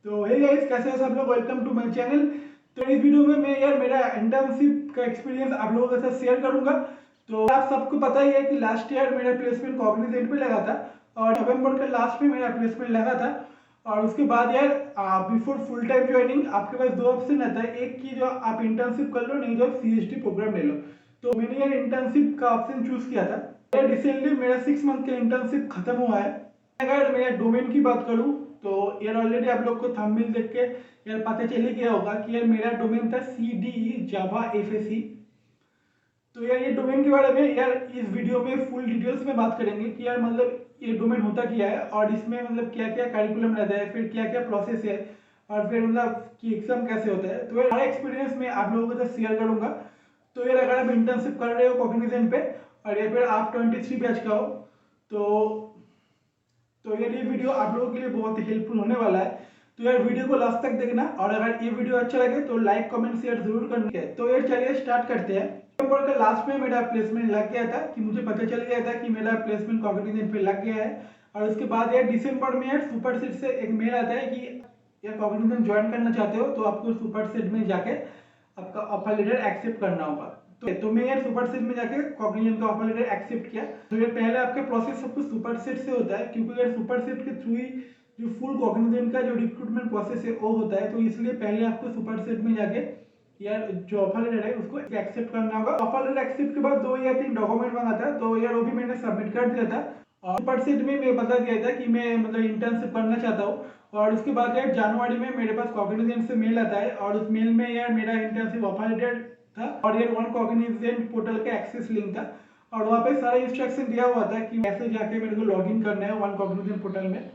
तो hey guys, कैसे हैं सब लोग। Welcome to my channel. तो इस वीडियो में मैं मेरा इंटर्नशिप का एक्सपीरियंस आप लोगों के साथ शेयर करूंगा। तो आप सबको पता ही है कि लास्ट ईयर मेरा प्लेसमेंट कॉग्निजेंट पे लगा था और नवंबर के लास्ट में मेरा प्लेसमेंट लगा था। और उसके बाद यार बिफोर फुल टाइम ज्वाइनिंग आपके पास दो ऑप्शन रहता है, एक की जो आप इंटर्नशिप कर लो, नहीं तो CST प्रोग्राम ले लो। तो मैंने यार इंटर्नशिप का ऑप्शन चूज किया था। यार रिसेंटली मेरा 6 मंथ का इंटर्नशिप खत्म हुआ है। अगर मैं डोमेन की बात करूं तो यार ऑलरेडी आप लोग को थंबनेल देख के यार पता चल ही गया होगा कि यार मेरा डोमेन था CDE जावा FSE। तो यार ये डोमेन के बारे में यार इस वीडियो में फुल डिटेल्स में बात करेंगे कि यार मतलब ये डोमेन होता क्या है और इसमें मतलब क्या क्या करिकुलम रहता है, फिर क्या क्या प्रोसेस है और फिर मतलब कि एग्जाम कैसे होता है। तो यार हर एक्सपीरियंस में आप लोगों के साथ शेयर करूंगा। तो यार अगर आप इंटर्नशिप कर रहे हो कॉग्निजेंट पे और या फिर आप 23 बैच का हो तो यार ये वीडियो आप लोगों के लिए बहुत ही हेल्पफुल होने वाला है। तो यार वीडियो को लास्ट तक देखना और अगर ये वीडियो अच्छा लगे तो लाइक कमेंट शेयर जरूर करना है। तो यार चलिए स्टार्ट करते हैं। नवंबर के लास्ट में मेरा प्लेसमेंट लग गया था कि मुझे पता चल गया था कि मेरा प्लेसमेंट कॉग्निजेंट पे लग गया है। और उसके बाद यार दिसंबर में यार सुपरसीड से एक मेल आता है कि यार कॉग्निजेंट ज्वाइन करना चाहते हो तो आपको सुपरसीड में जाके आपका ऑफर लेटर एक्सेप्ट करना होगा। तो मैं यार सुपरसीड में जाके कॉग्निजेंट का ऑफर लेटर एक्सेप्ट किया। तो ये पहले आपका प्रोसेस सब कुछ सुपरसीड से होता है क्योंकि यार सुपरसीड के थ्रू ही जो फुल कॉग्निजेंट का जो रिक्रूटमेंट प्रोसेस है वो होता है। तो इसलिए पहले आपको सुपरसीड में जाके यार जो ऑफर लेटर है उसको एक्सेप्ट करना होगा। ऑफर लेटर एक्सेप्ट के बाद 2 या 3 डॉक्यूमेंट मांगा था, तो यार वो भी मैंने सबमिट कर दिया था। और सुपरसीड में मैं बता दिया था कि मैं मतलब इंटर्नशिप करना चाहता हूँ। और उसके बाद यार जनवरी में मेरे पास कॉग्निजेंट से मेल आता है और उस मेल में यार मेरा इंटर्नशिप ऑफर लेटर था और यार वन कॉग्निजेंट पोर्टल का एक्सेस लिंक था। और वहाँ पे सारा इंस्ट्रक्शन दिया हुआ था कि कैसे जाके मेरे को लॉगिन करना है वन कॉग्निजेंट पोर्टल में।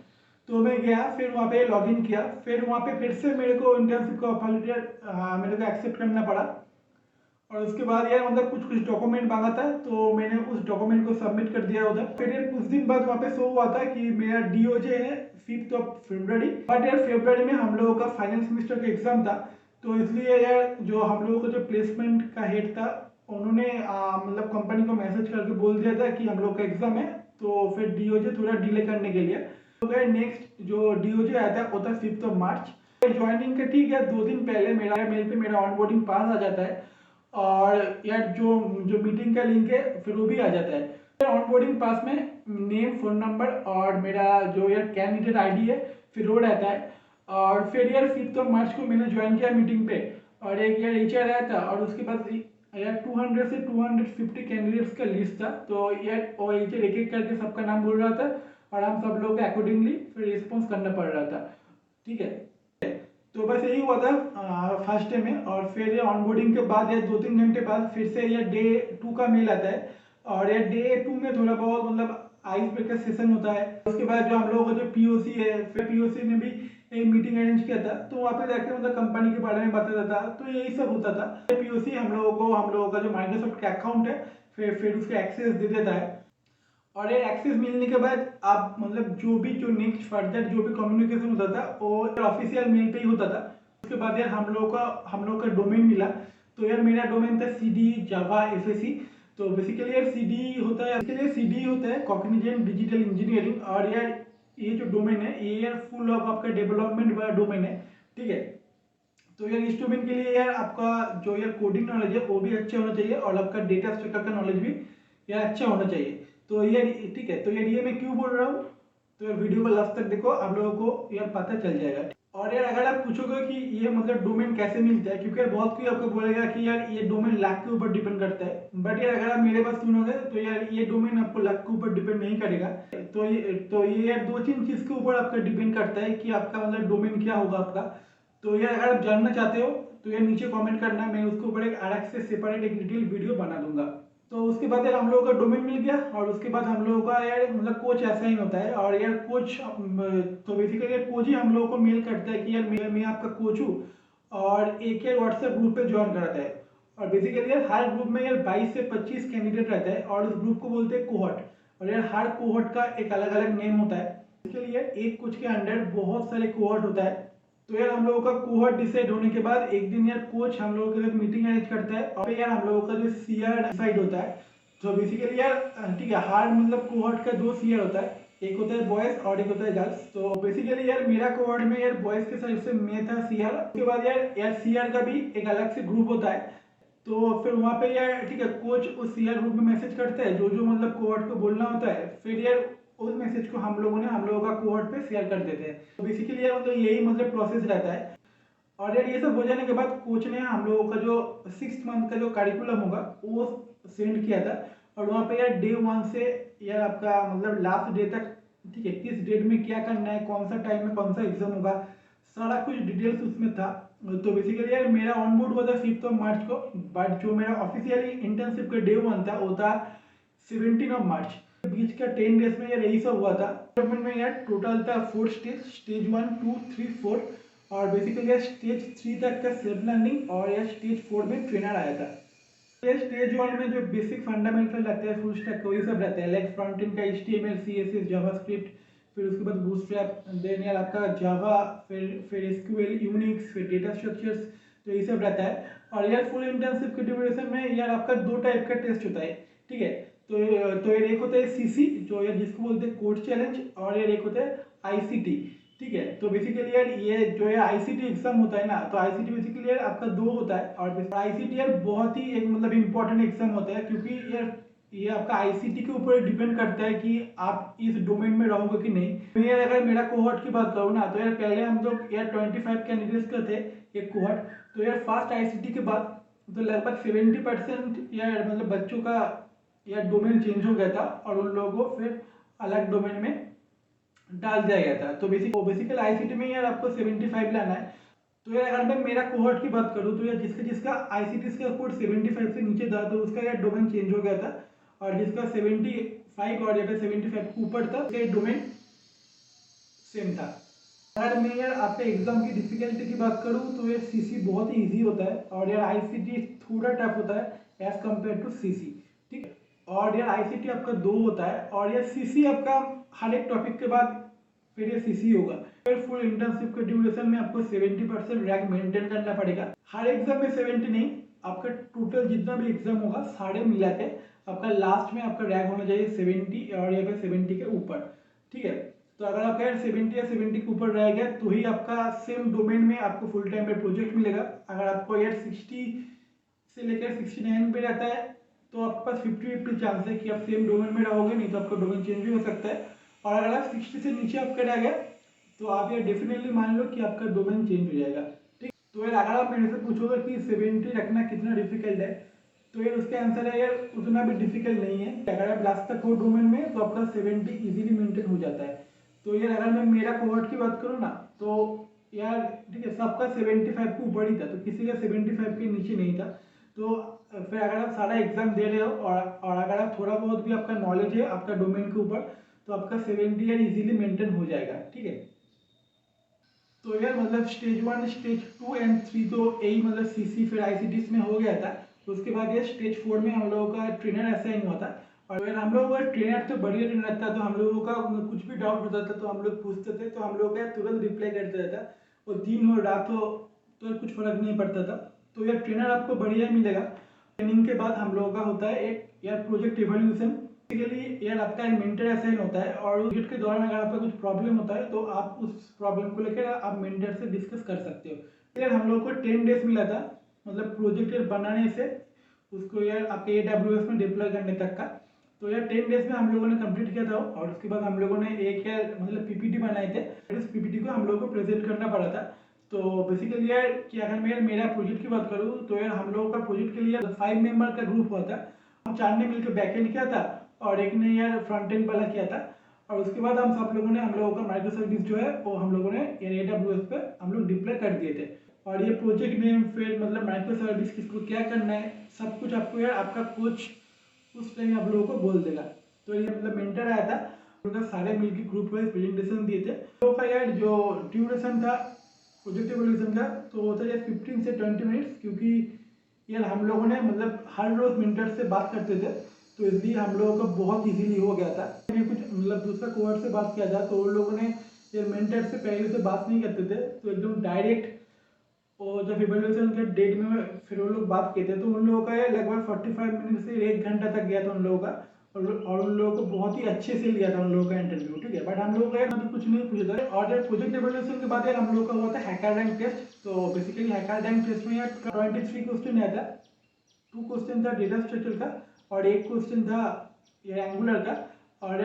तो मैं गया, फिर वहाँ पे लॉगिन किया, फिर वहाँ पे फिर से मेरे को इंटर्नशिप का ऑफर लेटर मेरे को एक्सेप्ट करना पड़ा। और उसके बाद यार मतलब कुछ कुछ डॉक्यूमेंट मांगा था, तो मैंने उस डॉक्यूमेंट को सबमिट कर दिया उधर। फिर यार कुछ दिन बाद वहाँ पे शो हुआ था कि मेरा DOJ है 5 फरवरी। बट यार फरवरी में हम लोगों का फाइनल सेमेस्टर का एग्जाम था। तो इसलिए यार जो हम लोगों का जो प्लेसमेंट का हेड था उन्होंने मतलब कंपनी को मैसेज करके बोल दिया था कि हम लोग का एग्जाम है। तो फिर DOJ थोड़ा डिले करने के लिए तो यार नेक्स्ट जो DOJ आया था वो था 5 मार्च। ज्वाइनिंग के ठीक है 2 दिन पहले मेरा मेल पे मेरा ऑनबोर्डिंग पास आ जाता है और यार जो जो मीटिंग का लिंक है फिर वो भी आ जाता है। ऑनबोर्डिंग पास में नेम, फोन नंबर और मेरा जो यार कैंडिडेट ID है फिर वो रहता है। और फिर यार 5 मार्च को मैंने ज्वाइन किया मीटिंग पे और एक यार HR आया था और उसके बाद यार 200 से 250 कैंडिडेट्स का लिस्ट था। तो यार वो HR एक एक करके सबका नाम बोल रहा था और हम सब लोग अकॉर्डिंगली फिर रिस्पॉन्स करना पड़ रहा था। ठीक है, तो बस यही हुआ था फर्स्ट डे में। और फिर ये ऑनबोर्डिंग के बाद या 2-3 घंटे बाद फिर से ये डे 2 का मेल आता है। और ये डे 2 में थोड़ा बहुत मतलब आइस ब्रेकर सेशन होता है। उसके बाद जो हम लोगों का जो POC है, फिर POC ने भी एक मीटिंग अरेंज किया था, तो वहाँ पे जाके मतलब कंपनी के बारे में बताता था। तो यही सब होता था। POC हम लोगों का जो माइक्रोसॉफ्ट का अकाउंट है फिर उसका एक्सेस दे देता है। और ये एक्सेस मिलने के बाद आप मतलब जो नेक्स्ट फर्दर जो भी कम्युनिकेशन होता था वो ऑफिशियल मेल पे ही होता था। उसके बाद यार हम लोग का डोमेन मिला। तो यार मेरा डोमेन था CDE जावा FSE। तो बेसिकली यार CDE होता है कॉग्निजेंट डिजिटल इंजीनियरिंग। और यार ये जो डोमेन है ये यार फुल ऑफ आपका डेवलपमेंट वाला डोमेन है। ठीक है, तो यार इस डोमेन के लिए यार आपका जो यार कोडिंग नॉलेज है वो भी अच्छा होना चाहिए और आपका डेटा स्ट्रक्चर का नॉलेज भी यार अच्छा होना चाहिए। तो यार ठीक है, तो यार ये मैं क्यों बोल रहा हूँ तो यार वीडियो को लास्ट तक देखो, आप लोगों को यार पता चल जाएगा। और यार अगर आप पूछोगे कि ये मतलब डोमेन कैसे मिलता है, क्योंकि यार बहुत कोई आपको बोलेगा कि यार ये डोमेन लक के ऊपर डिपेंड करता है। बट यार अगर आप मेरे पास सुनोगे तो यार ये डोमेन आपको लक के ऊपर डिपेंड नहीं करेगा। तो ये यार 2-3 चीज के ऊपर आपका डिपेंड करता है कि आपका मतलब डोमेन क्या होगा आपका। तो यार अगर आप जानना चाहते हो तो यार नीचे कमेंट करना, मैं उसके ऊपर एक अलग से सेपरेट एक डिटेल वीडियो बना दूंगा। तो उसके बाद यार हम लोगों का डोमेन मिल गया और उसके बाद हम लोगों का यार मतलब कोच ऐसा ही होता है। और यार कोच तो बेसिकली यार कोच ही हम लोगों को मेल करता है कि यार मैं आपका कोच हूँ और एक यार व्हाट्सएप ग्रुप पे ज्वाइन कराता है। और बेसिकली यार हर ग्रुप में यार 22 से 25 कैंडिडेट रहता है और उस ग्रुप को बोलते हैं कोहॉर्ट। और यार हर कोहॉर्ट का एक अलग अलग नेम होता है। इसके लिए एक कोच के अंडर बहुत सारे कोहॉर्ट होता है। तो यार हम लोगों का कोहॉर्ट डिसाइड होने के बाद एक दिन यार कोच हम लोगों के साथ मीटिंग अरेंज करता है और यार हम लोगों का जो CR डिसाइड होता है। तो बेसिकली यार ठीक है, हर मतलब कोहॉर्ट का 2 CR होता है। एक होता है बॉयज और एक होता है गर्ल्स। तो बेसिकली यार मेरा कोहॉर्ट में यार बॉयज के साइड से मैं था सीआर, उसके बाद यार सीआर का भी एक अलग से ग्रुप होता है। तो फिर वहाँ पे यार ठीक है कोच उस सीआर ग्रुप में मैसेज करता है जो जो मतलब कोहॉर्ट को बोलना होता है, फिर यार उस मैसेज को हम लोगों का कोहॉर्ट पे शेयर कर देते हैं। तो बेसिकली यार मतलब यही मतलब प्रोसेस रहता है। और यार ये सब हो जाने के बाद कोच ने हम लोगों का जो 6 मंथ का जो करिकुलम होगा वो सेंड किया था। और वहाँ पे यार डे 1 से यार आपका मतलब लास्ट डे तक ठीक है किस डेट में क्या करना है, कौन सा टाइम में कौन सा एग्जाम होगा, सारा कुछ डिटेल्स उसमें था। तो बेसिकली यार मेरा ऑन बोर्ड हुआ था 5 मार्च को, बट जो मेरा ऑफिशियली इंटर्नशिप का डे 1 था वो था 17 मार्च। बीच का 10 डेज में यार यही सब हुआ था। डेवलपमेंट में यार टोटल था 4 स्टेज, स्टेज 1, 2, 3, 4। और बेसिकली स्टेज 3 तक का सेल्फ लर्निंग और या स्टेज 4 में ट्रेनर आया था। ये स्टेज 1 में जो बेसिक फंडामेंटल रहते हैं फुल स्टैक वही सब रहता है, लाइक फ्रंट एंड का HTML CSS जावास्क्रिप्ट, फिर उसके बाद बूटस्ट्रैप, देन यार आपका जावा, फिर SQL यूनिक्स, फिर डेटा स्ट्रक्चर्स, तो ये सब रहता है। और यार फुल इंटर्नशिप के ड्यूरेशन में यार आपका 2 टाइप का टेस्ट होता है, ठीक है। तो यार एक होता है CC जो यार जिसको बोलते हैं कोड चैलेंज, और यार एक होता है ICT, ठीक है। तो बेसिकली यार ये जो है ICT एग्जाम होता है ना, तो ICT बेसिकली यार आपका 2 होता है। और ICT यार बहुत ही एक मतलब इम्पोर्टेंट एग्जाम होता है, क्योंकि यार ये आपका ICT के ऊपर डिपेंड करता है कि आप इस डोमेन में रहोगे कि नहीं। तो यार अगर मेरा कोहॉर्ट की बात करूँ ना, तो यार पहले हम लोग यार 25 कैंडिडेट्स का थे एक कोहॉर्ट। तो यार फर्स्ट ICT के बाद तो लगभग 70% यार मतलब बच्चों का यार डोमेन चेंज हो गया था, और उन लोगों को फिर अलग डोमेन में डाल दिया गया था। तो बेसिकल ICT में यार आपको 75 लाना है। तो यार अगर मैं मेरा कोहॉर्ट की बात करूँ तो यार जिसका जिसका ICT का कोड 75 से नीचे था तो उसका यार डोमेन चेंज हो गया था, और जिसका 75 और या फिर 75 के ऊपर था उसका डोमेन सेम था। अगर मैं यार आपके एग्जाम की डिफिकल्टी की बात करूँ तो यार CC बहुत ही ईजी होता है, और यार ICT थोड़ा टफ होता है एज कम्पेयर टू CC, ठीक है। और यार ICT आपका 2 होता है, और यार CC आपका हर एक टॉपिक के बाद फिर ये CC होगा। फिर फुल इंटर्नशिप के ड्यूरेशन में आपको 70% रैंक मेंटेन करना पड़ेगा। हर एग्जाम में 70 नहीं, आपका टोटल जितना भी एग्जाम होगा सारे मिला के आपका लास्ट में आपका रैंक होना चाहिए 70 और या फिर 70 के ऊपर, ठीक है। तो अगर आपका यार 70 या 70 के ऊपर रहेगा तो ही आपका सेम डोमेन में आपको फुल टाइम पे प्रोजेक्ट मिलेगा। अगर आपको यार 60 से लेकर 69 पे रहता है तो आपके पास 50-50 चांस है कि आप सेम डोमेन में रहोगे, नहीं तो आपका डोमेन चेंज भी हो सकता है। और अगर आप 60 से नीचे आपका रह गया तो आप ये डेफिनेटली मान लो कि आपका डोमेन चेंज हो जाएगा, ठीक। तो यार अगर आप मेरे से पूछोगे कि 70 रखना कितना डिफिकल्ट है, तो यार उसका आंसर है यार उतना भी डिफिकल्ट नहीं है। अगर आप लास्ट तक हो डोमेन में तो आपका 70 इजीली मेंटेन हो जाता है। तो यार अगर मैं मेरा कोहॉर्ट की बात करूँ ना, तो यार ठीक है सबका 75 के ऊपर ही था, तो किसी का 75 के नीचे नहीं था। तो फिर अगर आप सारा एग्जाम दे रहे हो और अगर आप थोड़ा बहुत भी आपका नॉलेज है आपका डोमेन के ऊपर, तो आपका 70 यार इजीली मेंटेन हो जाएगा, ठीक है। तो यार मतलब स्टेज 1, स्टेज 2 एंड 3 तो यही मतलब CC फिर ICT में हो गया था। तो उसके बाद ये स्टेज 4 में हम लोगों का ट्रेनर असाइन हुआ था। और यार हम लोगों का ट्रेनर तो बढ़िया ट्रेनर था, तो हम लोगों का मतलब कुछ भी डाउट होता था तो हम लोग पूछते थे, तो हम लोग का तुरंत रिप्लाई करते रहता। और दिन हो रात हो तो कुछ फर्क नहीं पड़ता था। तो यार ट्रेनर आपको बढ़िया ही मिलेगा। ट्रेनिंग के बाद हम लोगों का होता है एक यार प्रोजेक्ट इवोल्यूशन। बेसिकली यार आपका एक मेंटर असाइन होता है, और उस प्रोजेक्ट के दौरान अगर आपका कुछ प्रॉब्लम होता है तो आप उस प्रॉब्लम को लेकर आप मेंटर से डिस्कस कर सकते हो। यार हम लोग को 10 डेज मिला था मतलब प्रोजेक्ट यार बनाने से उसको यार आपके AWS में डिप्लॉय करने तक का। तो यार 10 डेज में हम लोगों ने कंप्लीट किया था, और उसके बाद हम लोगों ने एक यार मतलब PPT बनाए थे। उस PPT को हम लोगों को प्रेजेंट करना पड़ा था। तो बेसिकली यार कि अगर मैं मेरा प्रोजेक्ट की बात करूँ तो यार हम लोगों का प्रोजेक्ट के लिए 5 मेंबर का ग्रुप हुआ था। हम 4 ने मिलकर बैकएंड किया था और एक ने यार फ्रंट एंड वाला किया था। और उसके बाद हम सब लोगों ने हम लोगों का माइक्रो सर्विस जो है वो हम लोगों ने AWS पे हम लोग डिप्लॉय कर दिए थे। और ये प्रोजेक्ट नेम फिर मतलब माइक्रो सर्विस किसको क्या करना है सब कुछ आपको यार आपका कोच उस टाइम आप लोगों को बोल देगा। तो ये मतलब मेंटर आया था, उनका सारे मिलकर ग्रुप वाइज प्रेजेंटेशन दिए थे। तो का यार जो ड्यूरेशन था प्रोजेक्ट एवोल्यूशन का तो वो था यार 15 से 20 मिनट्स, क्योंकि यार हम लोगों ने मतलब हर रोज मेंटर से बात करते थे, तो इसलिए हम लोगों को बहुत इजीली हो गया था। मैंने कुछ मतलब दूसरा कोवर्ट से बात किया था तो उन लोगों ने यार मेंटर से पहले से बात नहीं करते थे, तो एकदम डायरेक्ट और जब इवोल्यूशन के डेट में फिर वो लोग बात किए थे तो उन लोगों का ये लगभग 45 मिनट से 1 घंटा तक गया था उन लोगों का। और उन लोगों को बहुत ही अच्छे से लिया था उन लोगों का इंटरव्यू, ठीक है। बट हम लोग यार अभी कुछ नहीं पूछा था। और यार प्रोजेक्ट इवैल्यूएशन के बाद यार हम लोग का हुआ था हैकर रैंक टेस्ट। तो बेसिकली हैकर रैंक टेस्ट में यार 23 क्वेश्चन आया था। 2 क्वेश्चन था डेटा स्ट्रक्चर का और 1 क्वेश्चन था ये एंगुलर का। और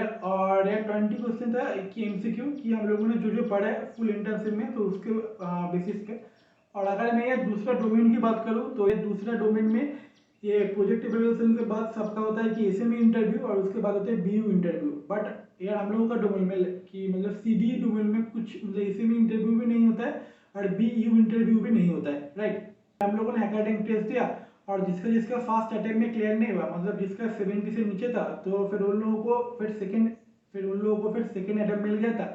यार 20 क्वेश्चन था कि एमसीक्यू कि हम लोगों ने जो जो पढ़ा है फुल इंटर्नशिप में, तो उसके बेसिस पे। और अगर मैं यार दूसरा डोमेन की बात करूँ तो ये दूसरा डोमेन में ये प्रोजेक्ट इवैल्यूएशन के बाद सबका होता है कि एसएमई इंटरव्यू और उसके बाद होता है बीयू इंटरव्यू। बट यार हम लोगों का डोमेन में कि मतलब सीडी डोमेन में कुछ मतलब एसएमई इंटरव्यू भी नहीं होता है और बीयू इंटरव्यू भी नहीं होता है, राइट। हम लोगों ने हैकर रैंक टेस्ट दिया और जिसका जिसका फर्स्ट अटेम्प्ट में क्लियर नहीं हुआ, मतलब जिसका 70 से नीचे था, तो फिर उन लोगों को फिर सेकंड अटेम्प्ट मिल गया था।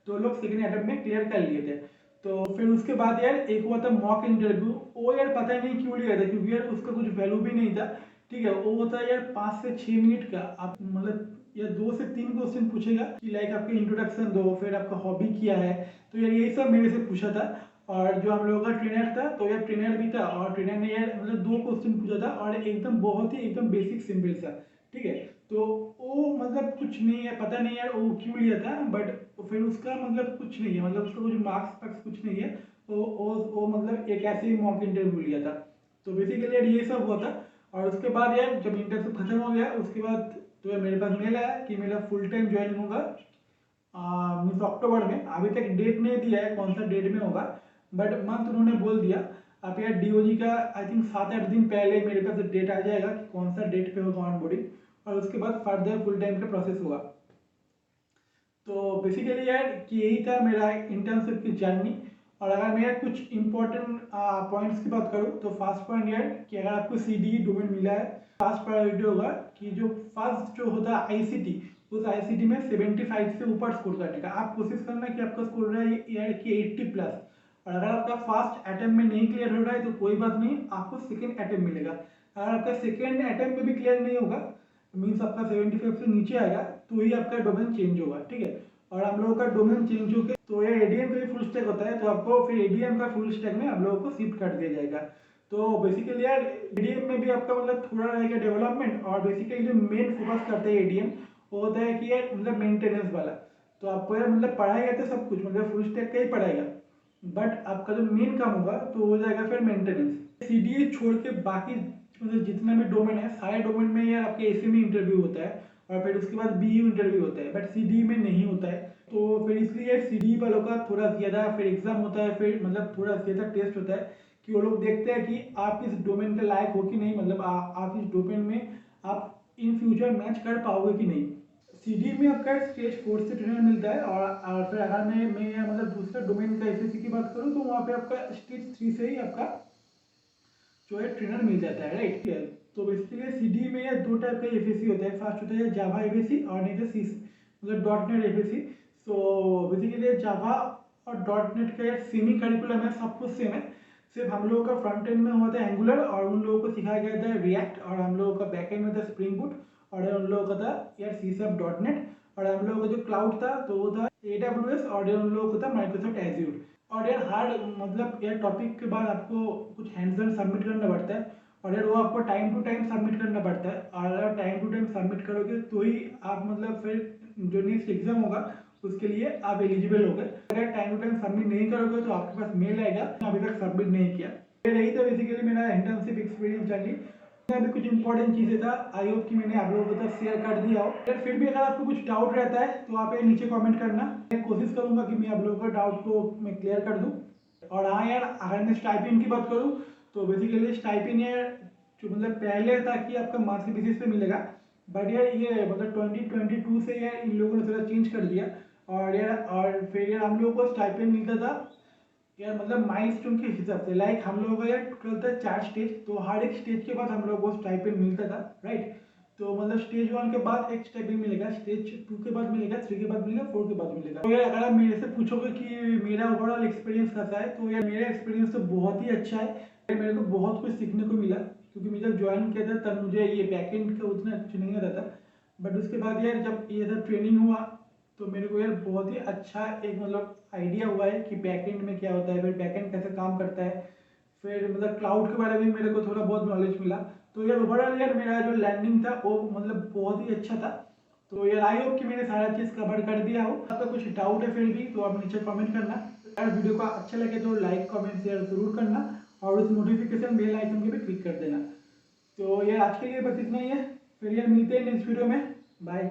तो लोग सेकंड अटेम्प्ट में क्लियर कर लिए थे। तो फिर उसके बाद यार एक हुआ था मॉक इंटरव्यू। वो यार पता नहीं क्यों लिया था, क्योंकि यार उसका कुछ वैल्यू भी नहीं था, ठीक है। वो होता है यार 5 से 6 मिनट का। आप मतलब या 2 से 3 क्वेश्चन पूछेगा कि लाइक आपके इंट्रोडक्शन दो, फिर आपका हॉबी क्या है। तो यार यही सब मेरे से पूछा था। और जो हम लोगों का ट्रेनर था, तो यार ट्रेनर भी था और ट्रेनर ने यार मतलब 2 क्वेश्चन पूछा था और एकदम बहुत ही एकदम बेसिक सिंपल सा, ठीक है। तो वो मतलब कुछ नहीं है, पता नहीं यार वो क्यों लिया था। बट फिर उसका मतलब कुछ नहीं है, मतलब उसका कुछ मार्क्स तक कुछ नहीं है। वो मतलब एक ऐसे ही मॉक इंटरव्यू लिया था। तो बेसिकली यार ये सब हुआ था। और उसके बाद यार जब इंटर्नशिप खत्म हो गया उसके बाद तो यार मेरे पास मेल आया कि मेरा फुल टाइम ज्वाइनिंग होगा मीन्स अक्टूबर में। अभी तक डेट नहीं दिया है कौन सा डेट में होगा, बट मंथ उन्होंने बोल दिया। अब यार डीओजी का आई थिंक 7-8 दिन पहले मेरे पास डेट आ जाएगा कि कौन सा डेट पे होगा ऑन बोर्डिंग, और उसके बाद फर्दर फुल टाइम का प्रोसेस होगा। तो बेसिकली यार कि यही था मेरा इंटर्नशिप की जर्नी। और अगर मैं कुछ इंपॉर्टेंट पॉइंट्स की बात करूँ तो फर्स्ट पॉइंट यार कि अगर आपको सीडी डोमेन मिला है, फर्स्ट प्रायोरिटी होगा कि जो फर्स्ट जो होता है आईसीटी, उस आईसीटी में 75 से ऊपर स्कोर करने का आप कोशिश करना कि आपका स्कोर रहा है यार कि 80+। और अगर आपका फर्स्ट अटेम्प्ट में नहीं क्लियर हो रहा है तो कोई बात नहीं, आपको सेकेंड अटेम्प्ट मिलेगा। अगर आपका सेकेंड अटेम्प्ट में भी क्लियर नहीं होगा, मीन्स आपका 75 से नीचे आएगा, तो ही आपका डोमेन चेंज होगा, ठीक है। और हम लोगों का डोमेन चेंज होकर तो ये एडीएम का भी फुल स्टैक होता है, तो आपको फिर एडीएम का फुल स्टैक में हम लोगों को शिफ्ट कर दिया जाएगा। तो बेसिकली यार एडीएम में भी आपका मतलब थोड़ा रहेगा डेवलपमेंट, और बेसिकली जो मेन फोकस करते हैं एडीएम वो होता है कि यार मतलब मेंटेनेंस वाला। तो आपको यार मतलब पढ़ाएगा तो सब कुछ मतलब फुल स्टैक का ही पढ़ाएगा, बट आपका जो मेन काम होगा तो हो जाएगा फिर मेंटेनेंस। सीडीए छोड़ के बाकी मतलब जितने भी डोमेन है सारे डोमेन में यार आपके एसएमई इंटरव्यू होता है और फिर उसके बाद बीयू इंटरव्यू होता है, बट सीडी में नहीं होता है। तो फिर इसलिए यार सीडी वालों का थोड़ा ज़्यादा फिर एग्जाम होता है, फिर मतलब थोड़ा ज़्यादा टेस्ट होता है कि वो लोग देखते हैं कि आप इस डोमेन के लायक हो कि नहीं, मतलब आप इस डोमेन में आप इन फ्यूचर मैच कर पाओगे कि नहीं। सीडी में आपका स्टेज 4 से ट्रेनर मिलता है। और फिर अगर मैं मतलब दूसरा डोमेन का एसएससी की बात करूँ तो वहाँ पे आपका स्टेज 3 से ही आपका जो है ट्रेनर मिल जाता है, राइट। तो बेसिकली सीडी में या 2 टाइप का एफएसी होता है। फर्स्ट होता है जावा एफएसी और नहीं तो सी मतलब dot net FAC. So basically Java और डॉट नेट का सेमी करिकुलम है, सब कुछ सेम है। सिर्फ हम लोगों का फ्रंट एंड में हुआ था एंगुलर और उन लोगों को सिखाया गया था रिएक्ट, और हम लोगों का बैक एंड में था स्प्रिंग बूट, और उन लोगों का था यार सी शार्प डॉट नेट। और हम लोगों का जो क्लाउड था तो वो था AWS, और उन लोगों को था माइक्रोसॉफ्ट एज्यूर। और यार हार्ड मतलब यार टॉपिक के बाद आपको कुछ हैंड्स ऑन सबमिट करना पड़ता है, और यार वो आपको टाइम टू टाइम सबमिट करना पड़ता है। और अगर टाइम टू टाइम सबमिट करोगे तो ही आप मतलब फिर जो नेक्स्ट एग्जाम होगा उसके लिए आप एलिजिबल हो गए। अगर टाइम टू टाइम सबमिट नहीं करोगे तो आपके पास मेल आएगा अभी तक सबमिट नहीं किया। यही था बेसिकली मेरा इंटर्नशिप एक्सपीरियंस जर्नी। अभी कुछ इंपॉर्टेंट चीज़ें था, आई होप कि मैंने आप लोगों को शेयर कर दिया हो। फिर भी अगर आपको कुछ डाउट रहता है तो आप ये नीचे कमेंट करना, मैं कोशिश करूंगा कि मैं आप लोगों का डाउट को मैं क्लियर कर दूं। और हाँ यार अगर मैं स्टाइपेंड की बात करूं तो बेसिकली स्टाइपेंड यार जो मतलब पहले था कि आपका मंथली बेसिस पे मिलेगा, बट यार ये मतलब 2022 से यार इन लोगों ने थोड़ा चेंज कर दिया। और फिर यार हम लोगों को स्टाइपेंड मिलता था यार मतलब माइलस्टोन के हिसाब से। लाइक हम लोगों का यार टोटल था 4 स्टेज, तो हर एक स्टेज के बाद हम लोगों को स्टाइपेंड मिलता था, राइट। तो मतलब स्टेज 1 के बाद एक स्टाइपेंड मिलेगा, स्टेज 2 के बाद मिलेगा, 3 के बाद मिलेगा, 4 के बाद मिलेगा। तो यार अगर आप मेरे से पूछोगे कि मेरा ओवरऑल एक्सपीरियंस कैसा है, तो यार मेरा एक्सपीरियंस तो बहुत ही अच्छा है। मेरे को बहुत कुछ सीखने को मिला, क्योंकि मैं जब ज्वाइन किया था तब मुझे ये बैकएंड का उतना कुछ नहीं आता था। बट उसके बाद यार जब ये सब ट्रेनिंग हुआ तो मेरे को यार बहुत ही अच्छा एक मतलब आइडिया हुआ है कि बैकएंड में क्या होता है, फिर बैकएंड कैसे काम करता है, फिर मतलब क्लाउड के बारे में मेरे को थोड़ा बहुत नॉलेज मिला। तो यार ओवरऑल यार मेरा जो लैंडिंग था वो मतलब बहुत ही अच्छा था। तो यार आई होप कि मैंने सारा चीज़ कवर कर दिया हो। आपका कुछ डाउट है फिर भी तो आप नीचे कमेंट करना। यार वीडियो को अच्छा लगे तो लाइक कमेंट शेयर जरूर करना और उस नोटिफिकेशन बेल आइकन के भी क्लिक कर देना। तो यार आज के लिए बस इतना ही है। फिर यार मिलते हैं नेक्स्ट वीडियो में। बाय।